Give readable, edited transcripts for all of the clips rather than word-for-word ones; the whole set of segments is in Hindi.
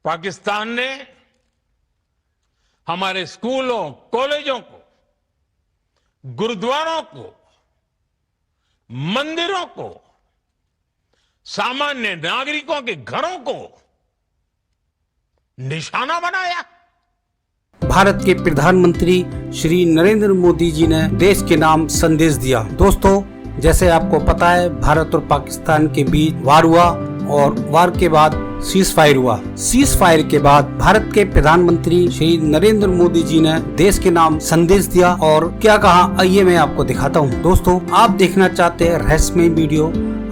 पाकिस्तान ने हमारे स्कूलों, कॉलेजों को, गुरुद्वारों को, मंदिरों को, सामान्य नागरिकों के घरों को निशाना बनाया। भारत के प्रधानमंत्री श्री नरेंद्र मोदी जी ने देश के नाम संदेश दिया। दोस्तों, जैसे आपको पता है, भारत और पाकिस्तान के बीच वार हुआ और वार के बाद सीज फायर हुआ। सीज फायर के बाद भारत के प्रधानमंत्री श्री नरेंद्र मोदी जी ने देश के नाम संदेश दिया और क्या कहा, आइए मैं आपको दिखाता हूँ। दोस्तों, आप देखना चाहते हैं रहस्यमय वीडियो,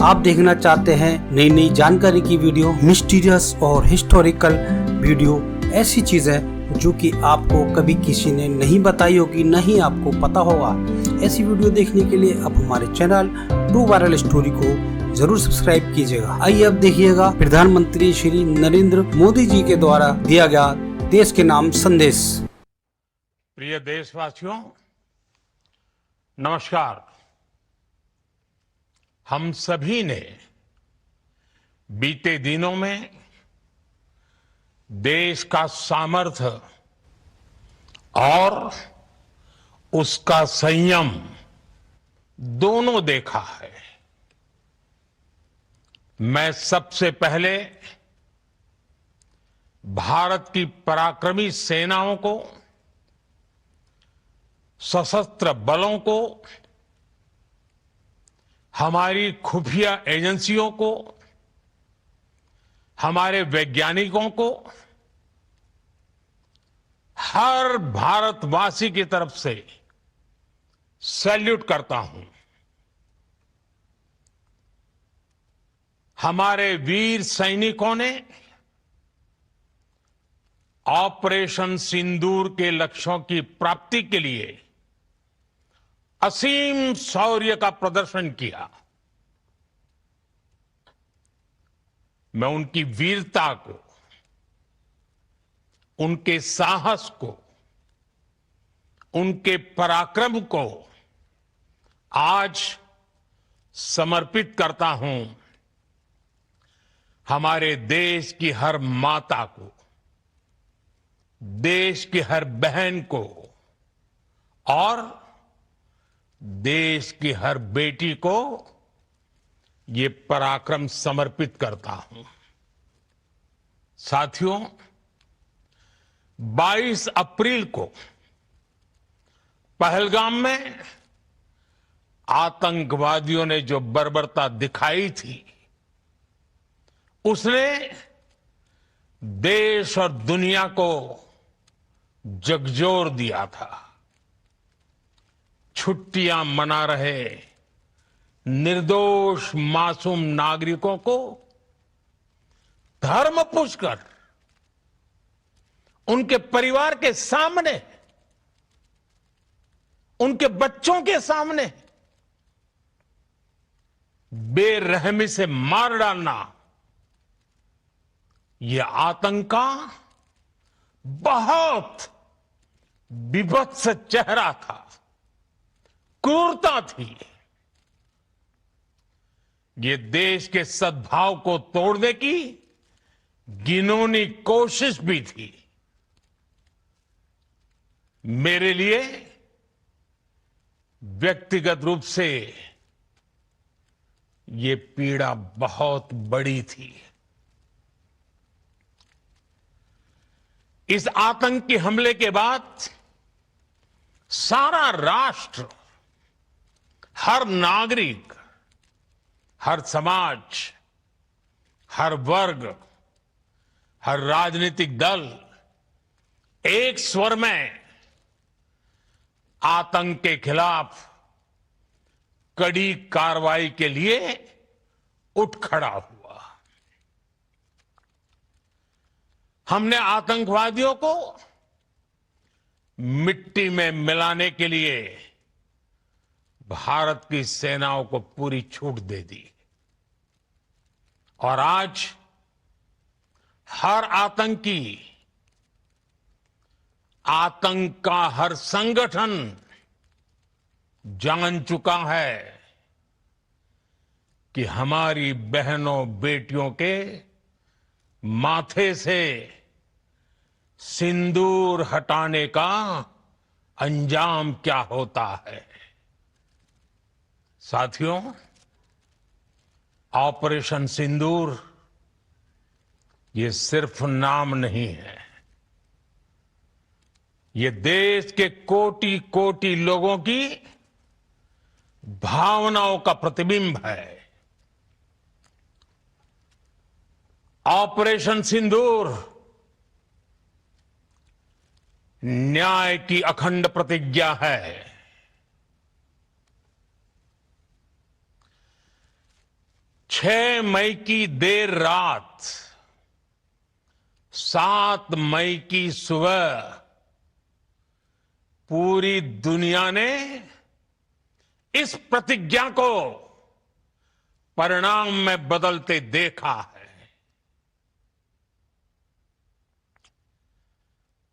आप देखना चाहते हैं नई नई जानकारी की वीडियो, मिस्टीरियस और हिस्टोरिकल वीडियो, ऐसी चीजें जो कि आपको कभी किसी ने नहीं बताई होगी, नहीं आपको पता होगा। ऐसी वीडियो देखने के लिए आप हमारे चैनल ट्रू वायरल स्टोरी को जरूर सब्सक्राइब कीजिएगा। आइए अब देखिएगा प्रधानमंत्री श्री नरेंद्र मोदी जी के द्वारा दिया गया देश के नाम संदेश। प्रिय देशवासियों, नमस्कार। हम सभी ने बीते दिनों में देश का सामर्थ्य और उसका संयम दोनों देखा है। मैं सबसे पहले भारत की पराक्रमी सेनाओं को, सशस्त्र बलों को, हमारी खुफिया एजेंसियों को, हमारे वैज्ञानिकों को, हर भारतवासी की तरफ से सैल्यूट करता हूं। हमारे वीर सैनिकों ने ऑपरेशन सिंदूर के लक्ष्यों की प्राप्ति के लिए असीम शौर्य का प्रदर्शन किया। मैं उनकी वीरता को, उनके साहस को, उनके पराक्रम को आज समर्पित करता हूं हमारे देश की हर माता को, देश की हर बहन को और देश की हर बेटी को ये पराक्रम समर्पित करता हूं। साथियों, 22 अप्रैल को पहलगाम में आतंकवादियों ने जो बर्बरता दिखाई थी, उसने देश और दुनिया को झकझोर दिया था। छुट्टियां मना रहे निर्दोष मासूम नागरिकों को धर्म पूछकर उनके परिवार के सामने, उनके बच्चों के सामने बेरहमी से मार डालना, यह आतंक का बहुत विभत्स चेहरा था, क्रूरता थी। ये देश के सद्भाव को तोड़ने की घिनौनी कोशिश भी थी। मेरे लिए व्यक्तिगत रूप से ये पीड़ा बहुत बड़ी थी। इस आतंकी हमले के बाद सारा राष्ट्र, हर नागरिक, हर समाज, हर वर्ग, हर राजनीतिक दल एक स्वर में आतंक के खिलाफ कड़ी कार्रवाई के लिए उठ खड़ा हुआ। हमने आतंकवादियों को मिट्टी में मिलाने के लिए भारत की सेनाओं को पूरी छूट दे दी और आज हर आतंकी, आतंक का हर संगठन जान चुका है कि हमारी बहनों बेटियों के माथे से सिंदूर हटाने का अंजाम क्या होता है। साथियों, ऑपरेशन सिंदूर ये सिर्फ नाम नहीं है, ये देश के कोटि कोटि लोगों की भावनाओं का प्रतिबिंब है। ऑपरेशन सिंदूर न्याय की अखंड प्रतिज्ञा है। 6 मई की देर रात, 7 मई की सुबह पूरी दुनिया ने इस प्रतिज्ञा को परिणाम में बदलते देखा है।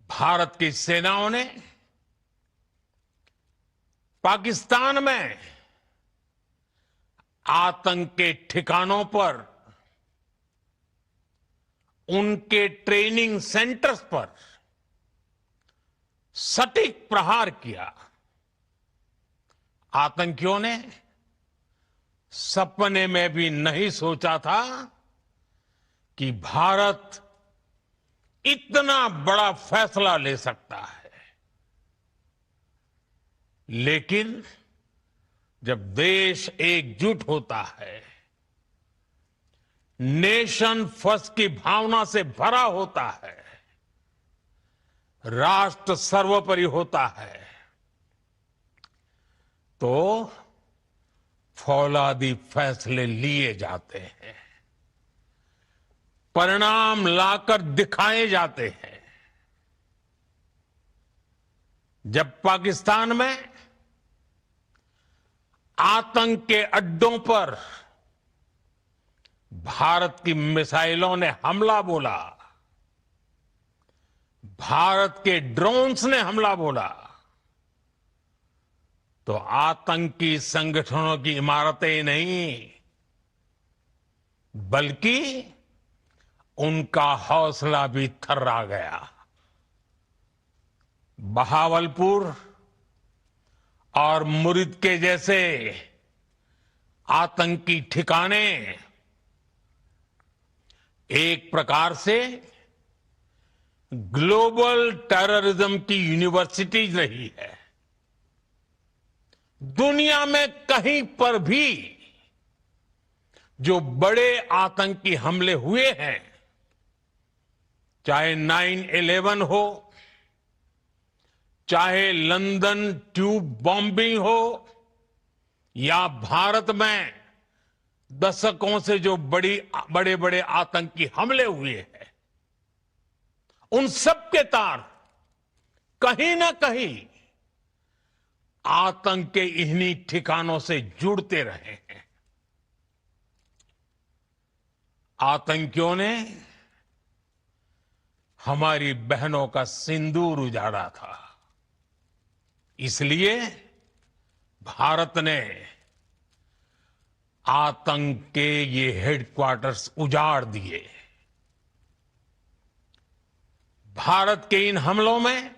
भारत की सेनाओं ने पाकिस्तान में आतंक के ठिकानों पर, उनके ट्रेनिंग सेंटर्स पर सटीक प्रहार किया। आतंकियों ने सपने में भी नहीं सोचा था कि भारत इतना बड़ा फैसला ले सकता है। लेकिन जब देश एकजुट होता है, नेशन फर्स्ट की भावना से भरा होता है, राष्ट्र सर्वोपरि होता है, तो फौलादी फैसले लिए जाते हैं, परिणाम लाकर दिखाए जाते हैं। जब पाकिस्तान में आतंक के अड्डों पर भारत की मिसाइलों ने हमला बोला, भारत के ड्रोन्स ने हमला बोला, तो आतंकी संगठनों की इमारतें नहीं, बल्कि उनका हौसला भी थर्रा गया। बहावलपुर और मुरिद के जैसे आतंकी ठिकाने एक प्रकार से ग्लोबल टेररिज्म की यूनिवर्सिटीज रही है। दुनिया में कहीं पर भी जो बड़े आतंकी हमले हुए हैं, चाहे 9/11 हो, चाहे लंदन ट्यूब बॉम्बिंग हो, या भारत में दशकों से जो बड़े बड़े आतंकी हमले हुए हैं, उन सब के तार कहीं ना कहीं आतंक के इन्हीं ठिकानों से जुड़ते रहे हैं। आतंकियों ने हमारी बहनों का सिंदूर उजाड़ा था, इसलिए भारत ने आतंक के ये हेडक्वार्टर्स उजाड़ दिए। भारत के इन हमलों में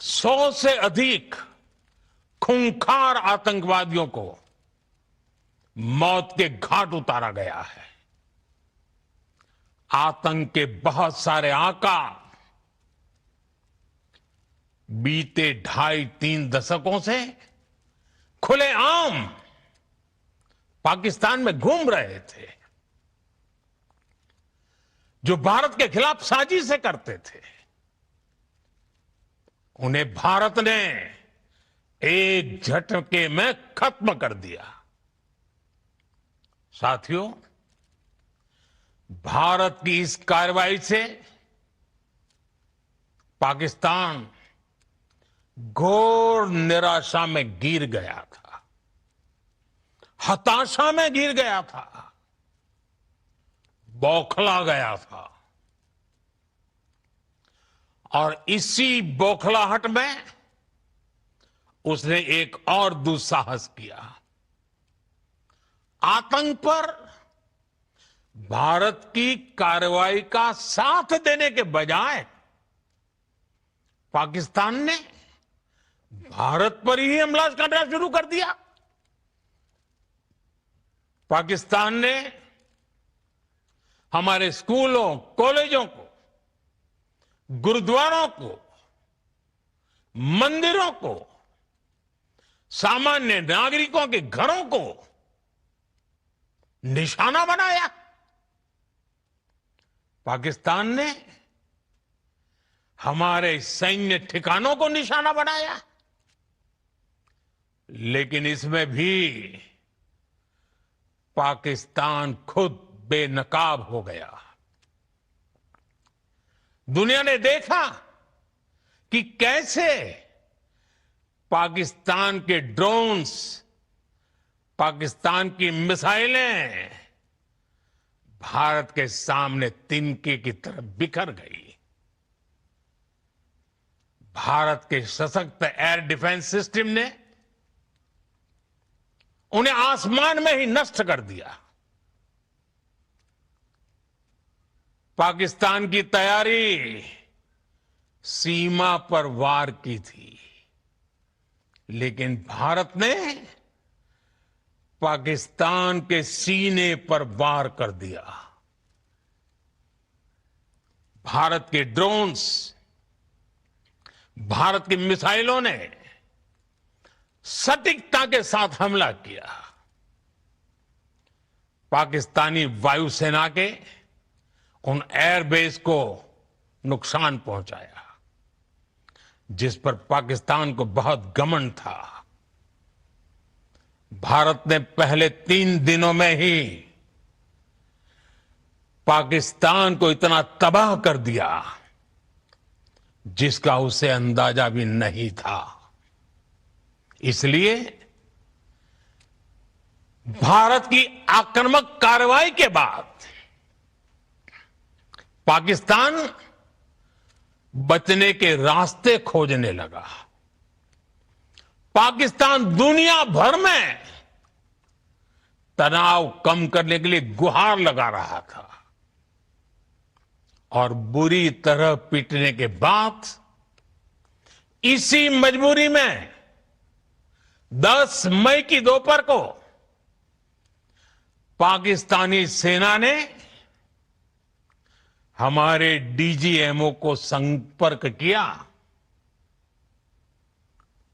100 से अधिक खूंखार आतंकवादियों को मौत के घाट उतारा गया है। आतंक के बहुत सारे आका बीते 2.5-3 दशकों से खुलेआम पाकिस्तान में घूम रहे थे, जो भारत के खिलाफ साजिशें करते थे। उन्हें भारत ने एक झटके में खत्म कर दिया। साथियों, भारत की इस कार्रवाई से पाकिस्तान घोर निराशा में गिर गया था, हताशा में गिर गया था, बौखला गया था। और इसी बौखलाहट में उसने एक और दुस्साहस किया। आतंक पर भारत की कार्रवाई का साथ देने के बजाय पाकिस्तान ने भारत पर ही हमला करना शुरू कर दिया। पाकिस्तान ने हमारे स्कूलों, कॉलेजों को, गुरुद्वारों को, मंदिरों को, सामान्य नागरिकों के घरों को निशाना बनाया। पाकिस्तान ने हमारे सैन्य ठिकानों को निशाना बनाया। लेकिन इसमें भी पाकिस्तान खुद बेनकाब हो गया। दुनिया ने देखा कि कैसे पाकिस्तान के ड्रोन्स, पाकिस्तान की मिसाइलें भारत के सामने तिनके की तरह बिखर गई। भारत के सशक्त एयर डिफेंस सिस्टम ने उन्हें आसमान में ही नष्ट कर दिया। पाकिस्तान की तैयारी सीमा पर वार की थी, लेकिन भारत ने पाकिस्तान के सीने पर वार कर दिया। भारत के ड्रोन्स, भारत की मिसाइलों ने सटीकता के साथ हमला किया। पाकिस्तानी वायुसेना के उन एयरबेस को नुकसान पहुंचाया, जिस पर पाकिस्तान को बहुत घमंड था। भारत ने पहले 3 दिनों में ही पाकिस्तान को इतना तबाह कर दिया जिसका उसे अंदाजा भी नहीं था। इसलिए भारत की आक्रामक कार्रवाई के बाद पाकिस्तान बचने के रास्ते खोजने लगा। पाकिस्तान दुनिया भर में तनाव कम करने के लिए गुहार लगा रहा था और बुरी तरह पीटने के बाद इसी मजबूरी में 10 मई की दोपहर को पाकिस्तानी सेना ने हमारे डीजीएमओ को संपर्क किया।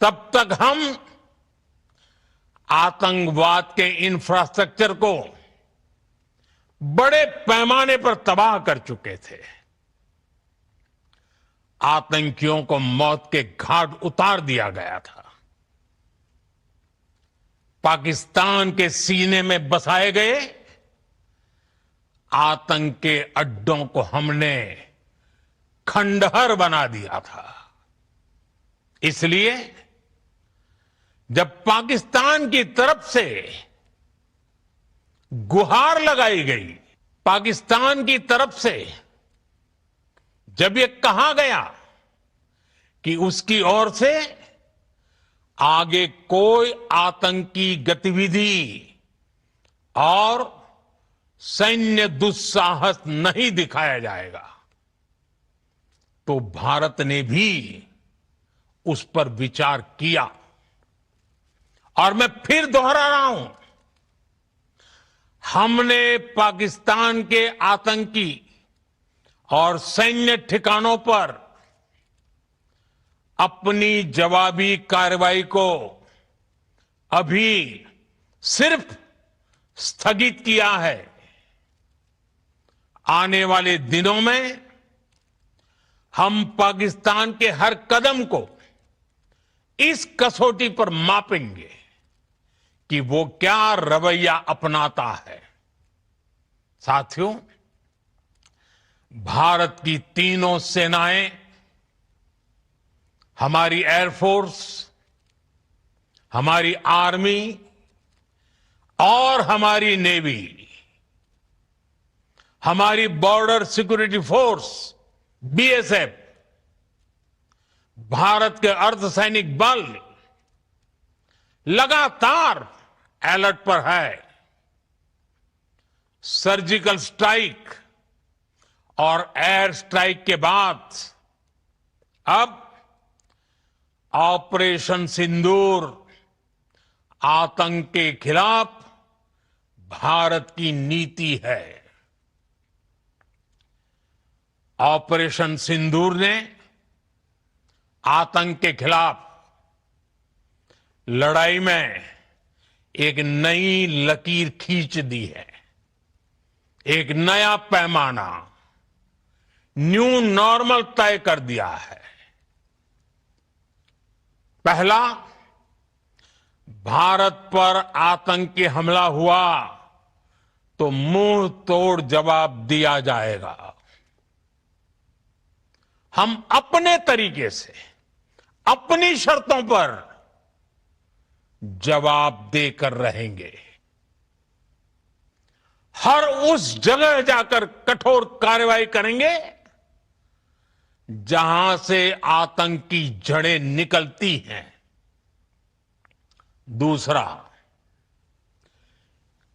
तब तक हम आतंकवाद के इंफ्रास्ट्रक्चर को बड़े पैमाने पर तबाह कर चुके थे। आतंकियों को मौत के घाट उतार दिया गया था। पाकिस्तान के सीने में बसाए गए आतंक के अड्डों को हमने खंडहर बना दिया था। इसलिए जब पाकिस्तान की तरफ से गुहार लगाई गई, पाकिस्तान की तरफ से जब ये कहा गया कि उसकी ओर से आगे कोई आतंकी गतिविधि और सैन्य दुस्साहस नहीं दिखाया जाएगा, तो भारत ने भी उस पर विचार किया। और मैं फिर दोहरा रहा हूं, हमने पाकिस्तान के आतंकी और सैन्य ठिकानों पर अपनी जवाबी कार्रवाई को अभी सिर्फ स्थगित किया है। आने वाले दिनों में हम पाकिस्तान के हर कदम को इस कसौटी पर मापेंगे कि वो क्या रवैया अपनाता है। साथियों, भारत की तीनों सेनाएं, हमारी एयरफोर्स, हमारी आर्मी और हमारी नेवी, हमारी border security force BSF, Bharat के अर्धसैनिक बल लगातार अलर्ट पर है। सर्जिकल स्ट्राइक और एयर स्ट्राइक के बाद अब ऑपरेशन सिंदूर आतंक के खिलाफ भारत की नीति है। ऑपरेशन सिंदूर ने आतंक के खिलाफ लड़ाई में एक नई लकीर खींच दी है, एक नया पैमाना, न्यू नॉर्मल तय कर दिया है। पहला, भारत पर आतंकी हमला हुआ तो मुंह तोड़ जवाब दिया जाएगा। हम अपने तरीके से, अपनी शर्तों पर जवाब देकर रहेंगे। हर उस जगह जाकर कठोर कार्रवाई करेंगे जहां से आतंक की जड़ें निकलती हैं। दूसरा,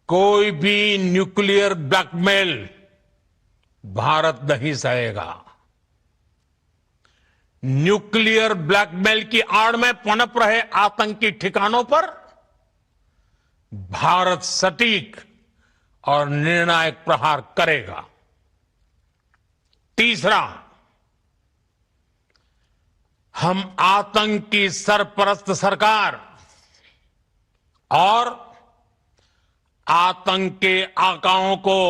कोई भी न्यूक्लियर ब्लैकमेल भारत नहीं सहेगा। न्यूक्लियर ब्लैकमेल की आड़ में पनप रहे आतंकी ठिकानों पर भारत सटीक और निर्णायक प्रहार करेगा। तीसरा, हम आतंक की सरपरस्त सरकार और आतंक के आकाओं को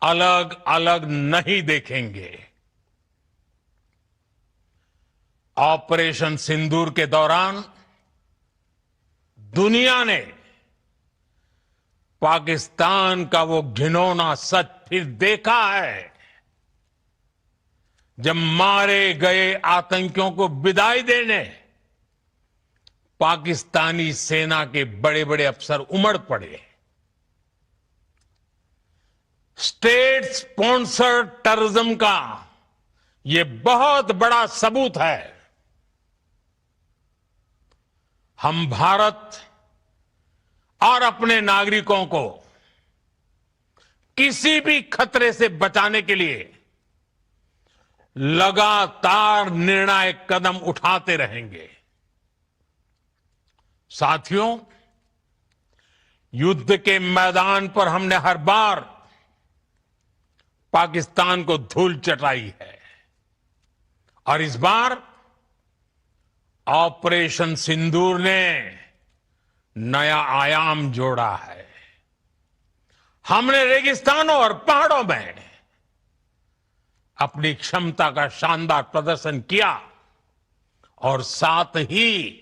अलग अलग नहीं देखेंगे। ऑपरेशन सिंदूर के दौरान दुनिया ने पाकिस्तान का वो घिनौना सच फिर देखा है, जब मारे गए आतंकियों को विदाई देने पाकिस्तानी सेना के बड़े बड़े अफसर उमड़ पड़े। स्टेट स्पॉन्सर्ड टेररिज्म का यह बहुत बड़ा सबूत है। हम भारत और अपने नागरिकों को किसी भी खतरे से बचाने के लिए लगातार निर्णायक कदम उठाते रहेंगे। साथियों, युद्ध के मैदान पर हमने हर बार पाकिस्तान को धूल चटाई है और इस बार ऑपरेशन सिंदूर ने नया आयाम जोड़ा है। हमने रेगिस्तानों और पहाड़ों में अपनी क्षमता का शानदार प्रदर्शन किया और साथ ही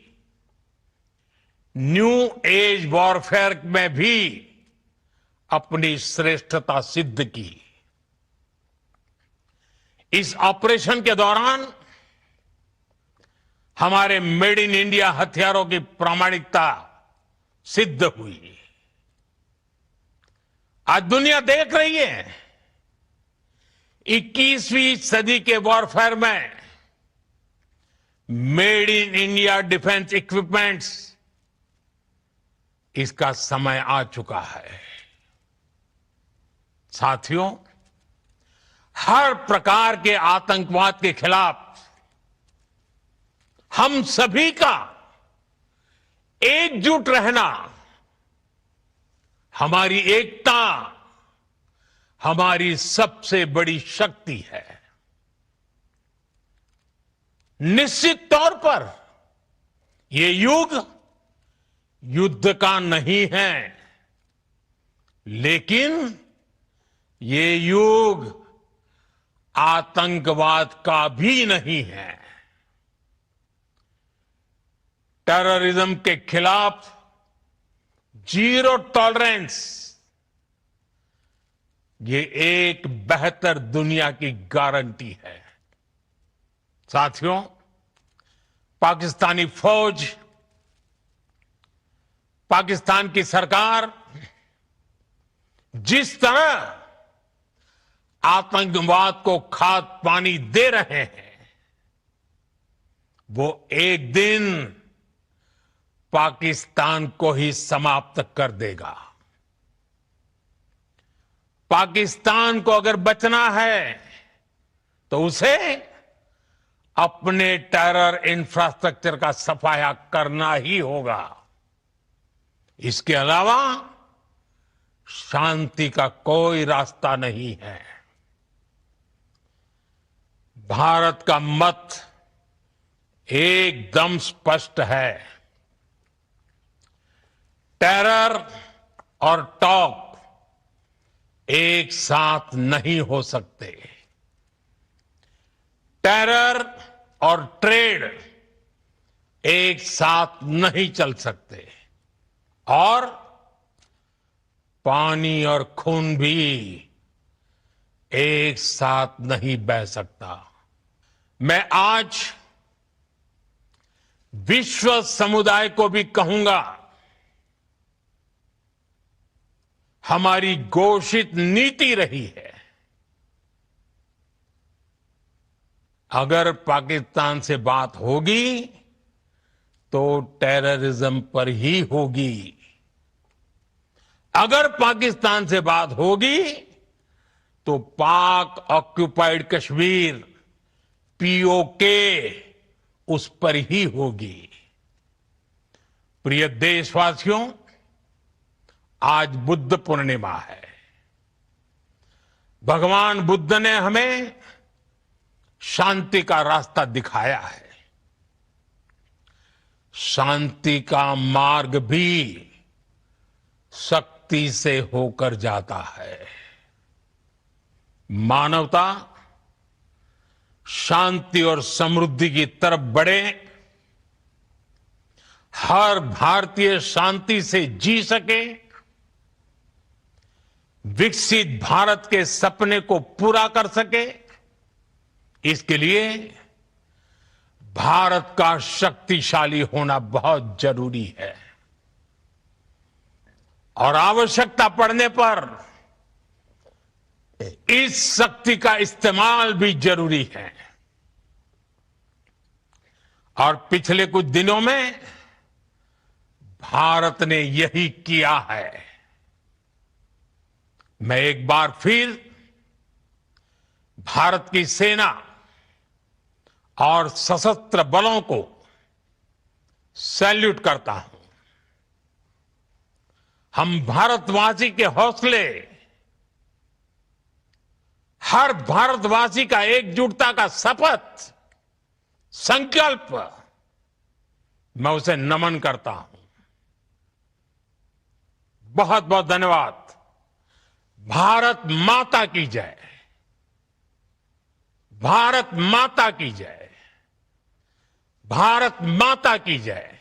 न्यू एज वॉरफेयर में भी अपनी श्रेष्ठता सिद्ध की। इस ऑपरेशन के दौरान हमारे मेड इन इंडिया हथियारों की प्रामाणिकता सिद्ध हुई। आज दुनिया देख रही है 21वीं सदी के वॉरफेयर में made in India defence equipments, इसका समय आ चुका है। साथियों, हर प्रकार के आतंकवाद के खिलाफ हम सभी का एकजुट रहना, हमारी एकता हमारी सबसे बड़ी शक्ति है। निश्चित तौर पर ये युग युद्ध का नहीं है, लेकिन ये युग आतंकवाद का भी नहीं है। टेररिज्म के खिलाफ जीरो टॉलरेंस, ये एक बेहतर दुनिया की गारंटी है। साथियों, पाकिस्तानी फौज, पाकिस्तान की सरकार जिस तरह आतंकवाद को खाद पानी दे रहे हैं, वो एक दिन पाकिस्तान को ही समाप्त कर देगा। पाकिस्तान को अगर बचना है तो उसे अपने टेरर इंफ्रास्ट्रक्चर का सफाया करना ही होगा। इसके अलावा शांति का कोई रास्ता नहीं है। भारत का मत एकदम स्पष्ट है। टेरर और टॉक एक साथ नहीं हो सकते। टेरर और ट्रेड एक साथ नहीं चल सकते और पानी और खून भी एक साथ नहीं बह सकता। मैं आज विश्व समुदाय को भी कहूंगा, हमारी घोषित नीति रही है, अगर पाकिस्तान से बात होगी तो टेररिज्म पर ही होगी। अगर पाकिस्तान से बात होगी तो पाक ऑक्युपाइड कश्मीर पीओके उस पर ही होगी। प्रिय देशवासियों, आज बुद्ध पूर्णिमा है। भगवान बुद्ध ने हमें शांति का रास्ता दिखाया है। शांति का मार्ग भी शक्ति से होकर जाता है। मानवता शांति और समृद्धि की तरफ बढ़े, हर भारतीय शांति से जी सके, विकसित भारत के सपने को पूरा कर सके, इसके लिए भारत का शक्तिशाली होना बहुत जरूरी है। और आवश्यकता पड़ने पर इस शक्ति का इस्तेमाल भी जरूरी है। और पिछले कुछ दिनों में भारत ने यही किया है। मैं एक बार फिर भारत की सेना और सशस्त्र बलों को सैल्यूट करता हूं। हम भारतवासी के हौसले, हर भारतवासी का एकजुटता का शपथ, संकल्प, मैं उसे नमन करता हूं। बहुत बहुत धन्यवाद। भारत माता की जय। भारत माता की जय। भारत माता की जय।